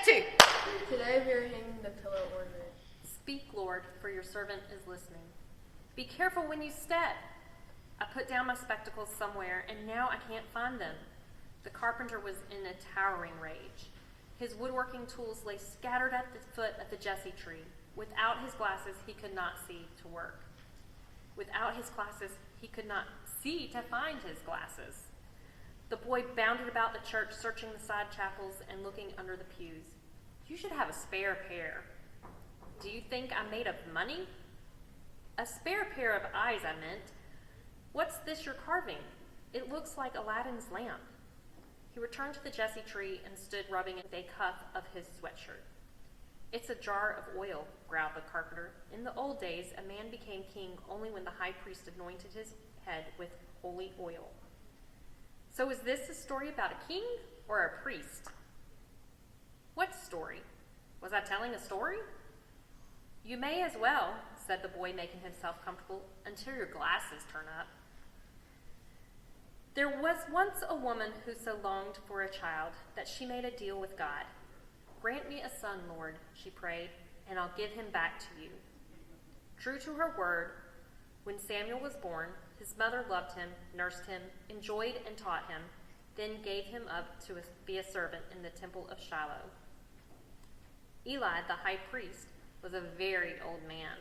to. Today we are hanging the pillar ornament. Speak, Lord, for your servant is listening. Be careful when you step. I put down my spectacles somewhere, and now I can't find them. The carpenter was in a towering rage. His woodworking tools lay scattered at the foot of the Jesse tree. Without his glasses, he could not see to work. Without his glasses, he could not see to find his glasses. The boy bounded about the church, searching the side chapels and looking under the pews. You should have a spare pair. Do you think I'm made of money? A spare pair of eyes, I meant. What's this you're carving? It looks like Aladdin's lamp. He returned to the Jesse tree and stood rubbing a cuff of his sweatshirt. It's a jar of oil, growled the carpenter. In the old days, a man became king only when the high priest anointed his head with holy oil. So is this a story about a king or a priest? What story? Was I telling a story? You may as well, said the boy, making himself comfortable, until your glasses turn up. There was once a woman who so longed for a child that she made a deal with God. Grant me a son, Lord, she prayed, and I'll give him back to you. True to her word, when Samuel was born, his mother loved him, nursed him, enjoyed and taught him, then gave him up to be a servant in the temple of Shiloh. Eli, the high priest, was a very old man,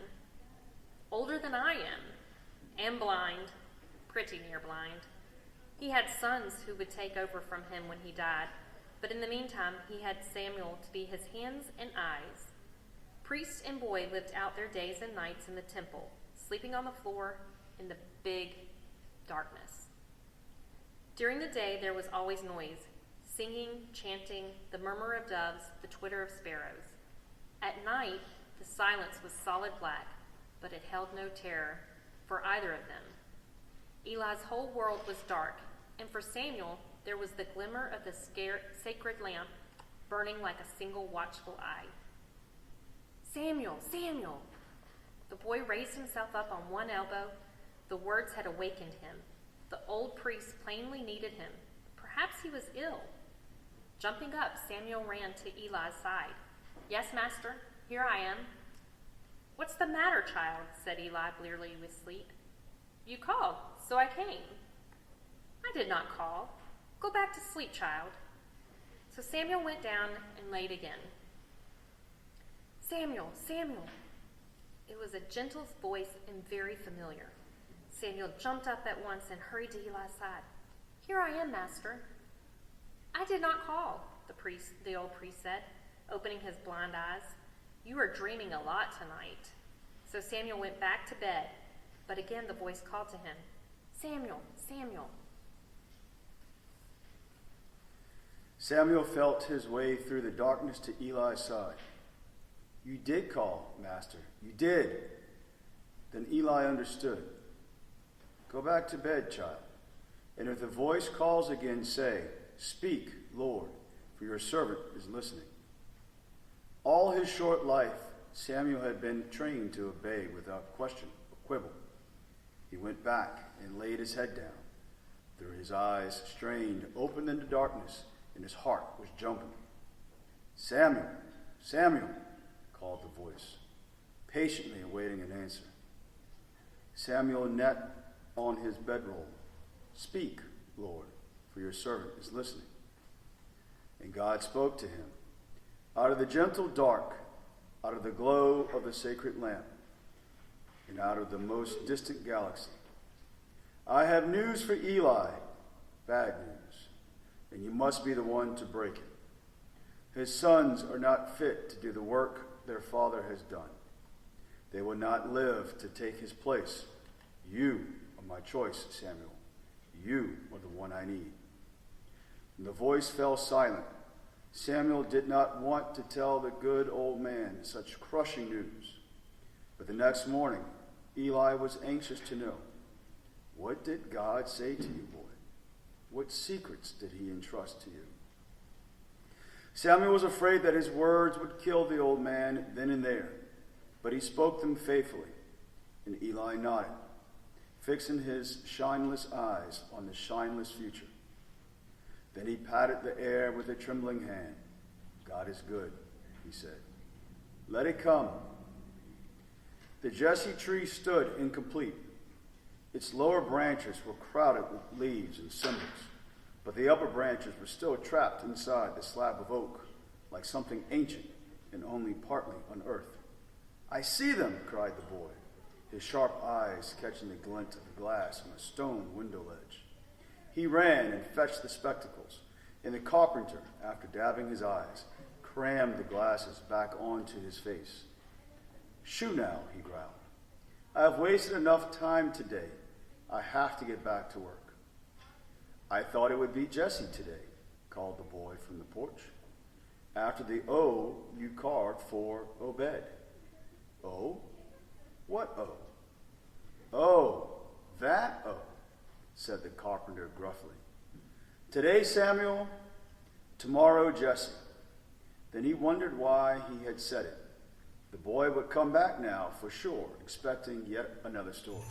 older than I am, and blind, pretty near blind. He had sons who would take over from him when he died, but in the meantime he had Samuel to be his hands and eyes. Priest and boy lived out their days and nights in the temple, sleeping on the floor in the big darkness. During the day there was always noise, singing, chanting, the murmur of doves, the twitter of sparrows. At night the silence was solid black, but it held no terror for either of them. Eli's whole world was dark, and for Samuel there was the glimmer of the sacred lamp burning like a single watchful eye. Samuel, Samuel! The boy raised himself up on one elbow. The words had awakened him. The old priest plainly needed him. Perhaps he was ill. Jumping up, Samuel ran to Eli's side. Yes, master, here I am. What's the matter, child? Said Eli, blearily with sleep. You called, so I came. I did not call. Go back to sleep, child. So Samuel went down and laid again. Samuel, Samuel. It was a gentle voice and very familiar. Samuel jumped up at once and hurried to Eli's side. Here I am, master. I did not call, the old priest said, opening his blind eyes. You are dreaming a lot tonight. So Samuel went back to bed, but again the voice called to him, Samuel, Samuel. Samuel felt his way through the darkness to Eli's side. You did call, master. You did. Then Eli understood. Go back to bed, child. And if the voice calls again, say, Speak, Lord, for your servant is listening. All his short life, Samuel had been trained to obey without question or quibble. He went back and laid his head down. Through his eyes strained, opened into darkness, and his heart was jumping. Samuel, Samuel, called the voice, patiently awaiting an answer. Samuel knelt on his bedroll. Speak, Lord, for your servant is listening. And God spoke to him. Out of the gentle dark, out of the glow of the sacred lamp, and out of the most distant galaxy, I have news for Eli, bad news, and you must be the one to break it. His sons are not fit to do the work their father has done. They will not live to take his place. You are my choice, Samuel. You are the one I need. And the voice fell silent. Samuel did not want to tell the good old man such crushing news. But the next morning, Eli was anxious to know, what did God say to you, boy? What secrets did he entrust to you? Samuel was afraid that his words would kill the old man then and there, but he spoke them faithfully, and Eli nodded, fixing his shineless eyes on the shineless future. Then he patted the air with a trembling hand. God is good, he said. Let it come. The Jesse tree stood incomplete. Its lower branches were crowded with leaves and cymbals, but the upper branches were still trapped inside the slab of oak, like something ancient and only partly unearthed. I see them, cried the boy, his sharp eyes catching the glint of the glass on a stone window ledge. He ran and fetched the spectacles, and the carpenter, after dabbing his eyes, crammed the glasses back onto his face. Shoo now, he growled. I have wasted enough time today. I have to get back to work. I thought it would be Jesse today, called the boy from the porch. After the O, you carved for Obed. O? What O? Oh, that O, said the carpenter gruffly. Today Samuel, tomorrow Jesse. Then he wondered why he had said it. The boy would come back now for sure, expecting yet another story.